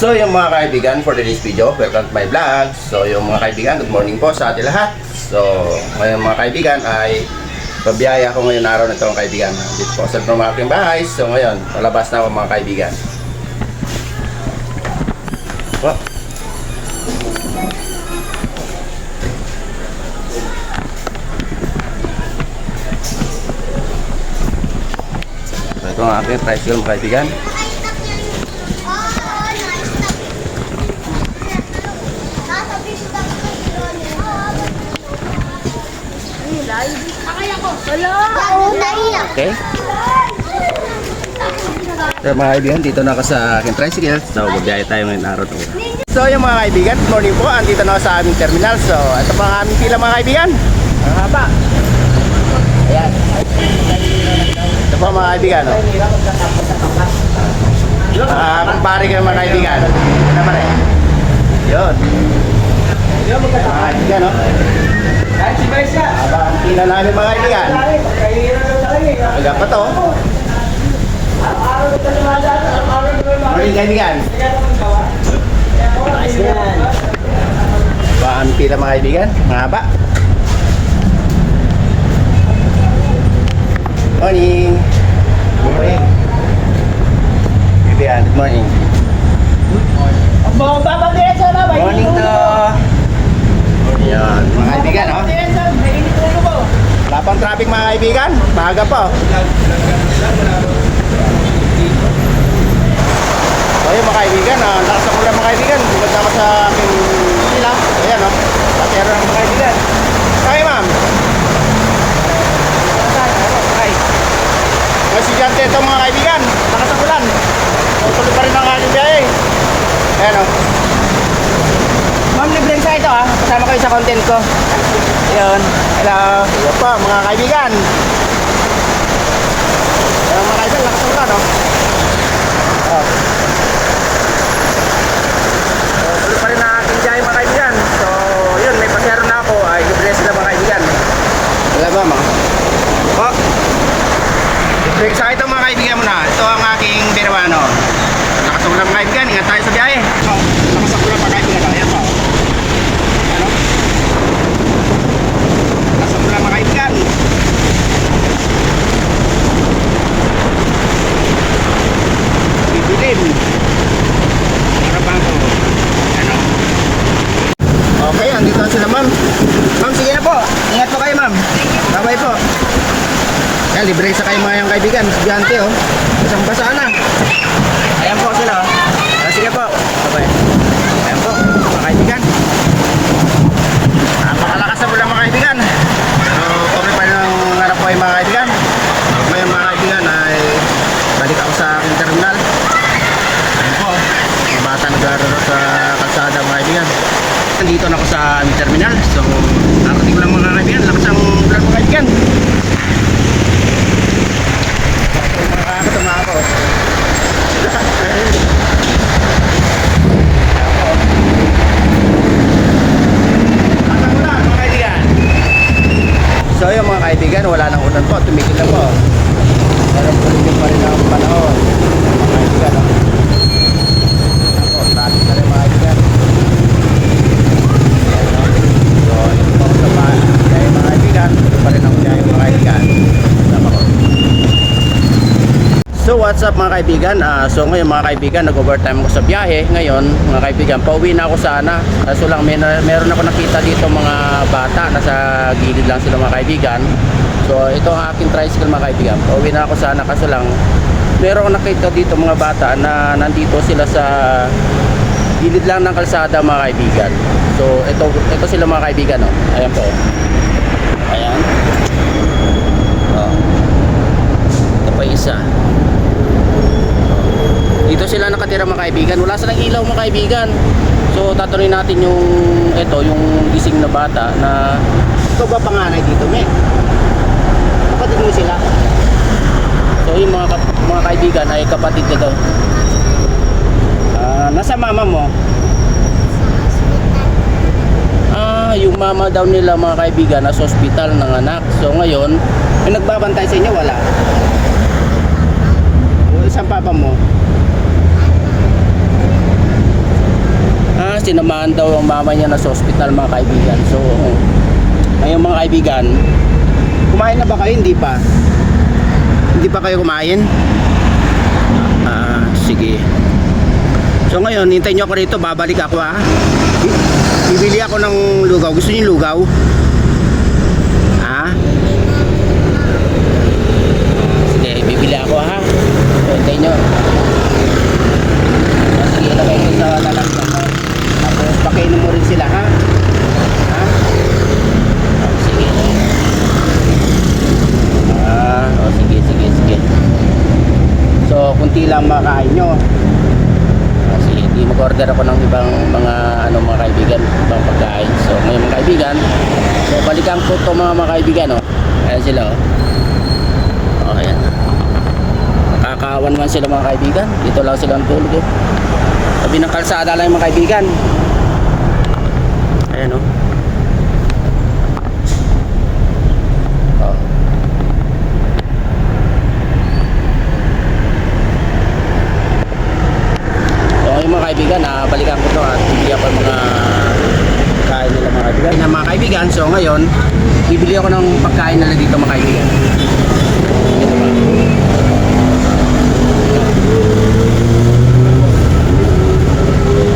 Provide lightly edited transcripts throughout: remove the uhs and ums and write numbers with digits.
So yung mga kaibigan, for today's video, welcome to my vlog. So yung mga kaibigan, good morning po sa ating lahat. So ngayon mga kaibigan ay pabiyaya ako ngayon araw na ito mga kaibigan. Dito po sa mga aking bahay. So ngayon, palabas na ako mga kaibigan. Oh. So ito ang aking tricycle mga kaibigan. Okay. So mga kaibigan, dito na ako sa aking tricycle. So magbiyahe tayo ngayong araw na. So yung mga kaibigan, good morning po. Andito na ako sa aming terminal. So ito pa ang aming pila mga kaibigan. Ang haba. Ayan. Ito po mga kaibigan. Kumpare kayo mga kaibigan. Ito naman eh. Yun. Mga kaibigan, no? Aba, ang pila namin mga kaibigan. Aga pa to. Morning kaibigan. Nice yan. Aba, ang pila mga kaibigan. Mahaba. Morning. Good morning. Kaibigan, good morning. Morning to. Yan, mga kaibigan, no? Wala pang traffic mga kaibigan. Maaga pa. So yun mga kaibigan, lakas ako lang mga kaibigan. Bukod na ako sa aking pila. Ayan, no? Pasero ng mga kaibigan. Okay, ma'am. Okay. Mga estudyante ito mga kaibigan. Lakas ako lang. Tuloy pa rin ang aking biyahe. Ayan, no? Ma'am, libre sa ito kasama kayo sa content ko. Ayun. Hello. Ayun po mga kaibigan. Ayun mga kaibigan, lakas ang no? Oh. So, tuloy pa rin na aking biyahe mga kaibigan. So, yun, may pasero na ako. Ay, libre sila mga kaibigan. Wala ba mga? Oh. Libre sa ito mga kaibigan mo na. Ito ang aking birawano. Lakas ang mga kaibigan. Ingat tayo sa biyahe. Oh, lakas ang mga kaibigan. Ayan po. Makaibigan. Bibilin. Karabangko. Ano? Okay, andito na sila ma'am. Ma'am, sige na po. Ingat po kayo ma'am. Bye-bye po. Yan, libre sa kayo mga kaibigan. Estudyante oh. Basang-basa na. Ayan po sila oh. Sige po. Bye-bye. Ayan po, mga kaibigan. Napakalakas na po lang mga kaibigan. Mga kaibigan, ngayon mga kaibigan ay balik ako sa aking terminal. Ayun po, mga bata naglalaro sa kalsada mga kaibigan. Nandito na ako sa aming terminal. So, narating ko lang mga kaibigan. Lakas ang vlog mga kaibigan. Makakatama ako. So yung mga kaibigan, wala nang ulan po, tumigil na po. Pero tuloy pa rin ang panahon. Mga kaibigan, no? Ako, traffic na rin mga kaibigan. So, yung po sa bahay, mga kaibigan, tuloy pa rin ang biyahe mga kaibigan. Sama ko. So what's up mga kaibigan, so ngayon mga kaibigan nag-overtime ako sa biyahe. Ngayon mga kaibigan, pauwi na ako sana. So lang meron ako nakita dito mga bata, nasa gilid lang sila mga kaibigan. So ito ang aking tricycle mga kaibigan. Pauwi na ako sana kaso lang meron ako nakita dito mga bata na nandito sila sa gilid lang ng kalsada mga kaibigan. So ito sila mga kaibigan, no? Ayan po. Ayan. Oh. Ito pa isa. Dito sila nakatira mga kaibigan. Wala silang ilaw mga kaibigan. So tatanungin natin yung gising na bata na ikaw ba panganay dito, me? Kapatid mo sila? So yung mga kaibigan ay kapatid na daw. Nasa mama mo? Yung mama daw nila mga kaibigan nasa ospital ng anak. So ngayon, may nagbabantay sa inyo, wala? Isang papa mo? sinamahan daw ang mama niya na sa ospital mga kaibigan. So ngayon mga kaibigan, kumain na ba kayo? Hindi pa. Hindi pa kayo kumain? Sige. So ngayon, hintayin nyo ako rito, babalik ako ha. Bibili ako ng lugaw. Gusto niyo lugaw? Ha? Sige, bibili ako ha. So, hintayin nyo. Sige, ilagay ko sa lalagyan mo. Tapos pakainin mo rin sila ha. Ha? Sige. Sige. So, kunti lang makain nyo. Sige, di mag-order ako ng ibang mga mga kaibigan, ibang pagkain. So, ngayon mga kaibigan, so balikan ko to mga kaibigan, oh. Ayan sila, oh. Oh, ayan. Nakakaawan man sila mga kaibigan. Dito lang sila ang tulog, oh. Sabi ng kalsada lang yung mga kaibigan. Ayan, oh. Mga kaibigan, balikan ko to at bibili ako ng mga pagkain nila mga kaibigan. Mga kaibigan, so ngayon bibili ako ng pagkain nila dito mga kaibigan.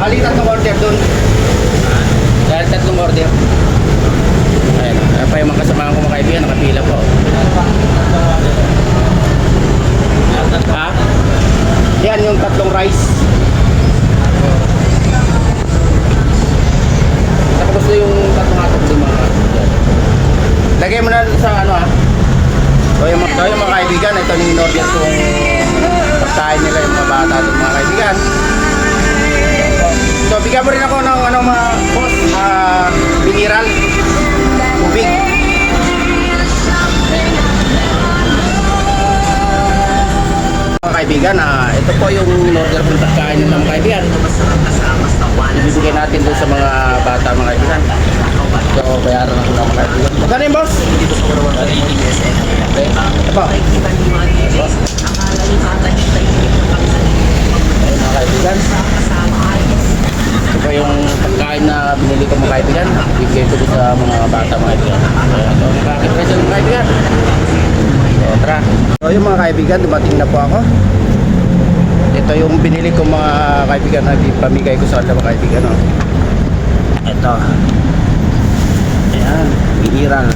Bali tatlong order dun. Dahil tatlong order. Ayan pa yung mga kasamahan ko mga kaibigan, nakapila po. Ha? Yan yung tatlong rice. Gusto yung tatlong atong lima. Lagay mo na sa ha. So yung mga kaibigan, ito yung in-order kong pagkain nila yung mga bata at mga kaibigan. So bigyan mo rin ako ng mga boss, mineral, tubig. Mga kaibigan, ito po yung in-order kong pagkain ng mga kaibigan. Ibibigay natin doon sa mga bata mga kaibigan. So, bayaran ako ng mga kaibigan. Magkano yung boss? Okay. Ito. Ayun mga kaibigan. Ito po yung pagkain na binili ko mga kaibigan. Ibigay ko doon sa mga bata mga kaibigan. So, makakipres yung mga kaibigan. So, tara. So, yung mga kaibigan, dumating na po ako. Ito yung binili ko mga kaibigan na pamigay ko sa mga kaibigan. Oh. Ito. Ayan, mineral.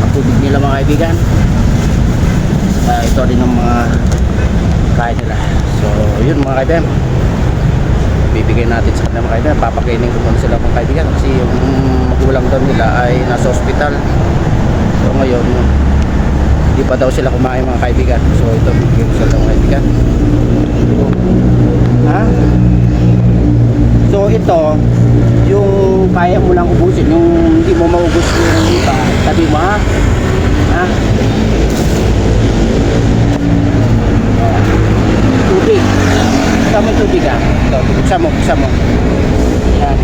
Ang tubig nila mga kaibigan. Ito rin ang mga kain nila. So, yun mga kaibigan. Bibigay natin sa kanila mga kaibigan. Papakainin ko muna sila mga kaibigan. Kasi yung magulang daw nila ay nasa ospital. So, ngayon, hindi pa daw sila kumain mga kaibigan. So, ito bibigay ko sa mga kaibigan. Ha? So ito yung kaya mo lang ubusin, yung hindi mo maubos yung iba, sabi mo ha? Ha? Tubig. Buksan mo tubig ha? Ito, buksan mo. Yan.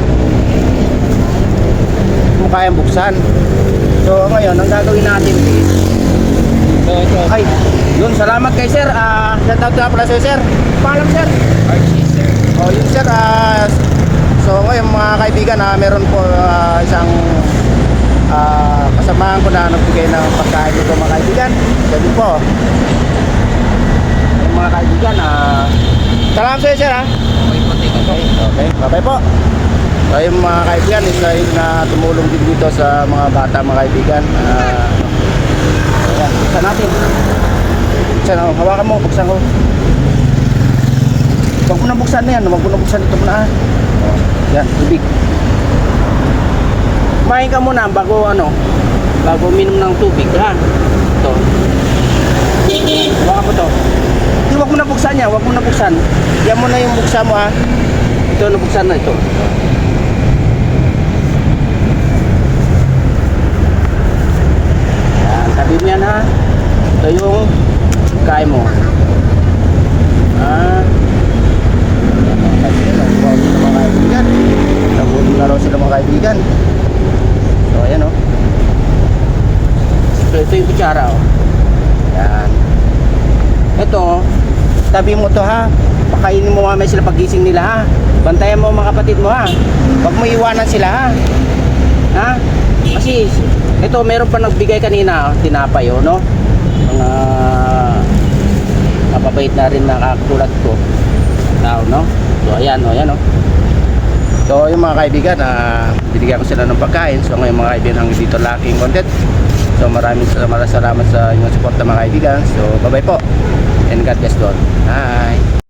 Kung kayang buksan. So ngayon, ang gagawin natin is ay, yun, salamat kay sir. Shout out na pala sa'yo sir. Paalam sir. Archie sir. Oh, yun sir. So ngayon mga kaibigan, meron po isang kasamahan ko na nagbigay ng pagkain dito mga kaibigan. Sabi po. Yung mga kaibigan, salamat sa'yo sir ha. Okay, bye-bye po. So yung mga kaibigan, isa yung na tumulong din dito sa mga bata mga kaibigan. Ayan, buksan natin. Buksan ako. Hawakan mo, buksan ko. Huwag mo na buksan na yan. Huwag mo na buksan ito muna. Yan, tubig. Kumain ka muna bago bago minom ng tubig ha. Ito. Hawakan mo to. Hindi, huwag mo na buksan yan. Huwag mo na buksan. Yan mo na yung buksan mo ha. Ito, nabuksan na ito. Sabi mo yan ha. Ito yung kain mo. Nabulong na raw sila mga kaibigan. So ayan o. Ito yung kutsara o. Ayan. Ito, tabi mo to ha. kainin mo mamaya sila pagising nila ha. Bantayan mo mga kapatid mo ha. Huwag mo iwanan sila ha. Ha? Kasi ito meron pa nagbigay kanina, tinapay oh, no? Mga mababait na rin na katulad ko. Tao, no? So ayan oh, ayan oh. So yung mga kaibigan, binigyan ko sila ng pagkain. So ngayon mga kaibigan, hanggang dito laking content. So maraming salamat sa inyong support mga kaibigan. So bye bye po. And God bless Lord. Bye.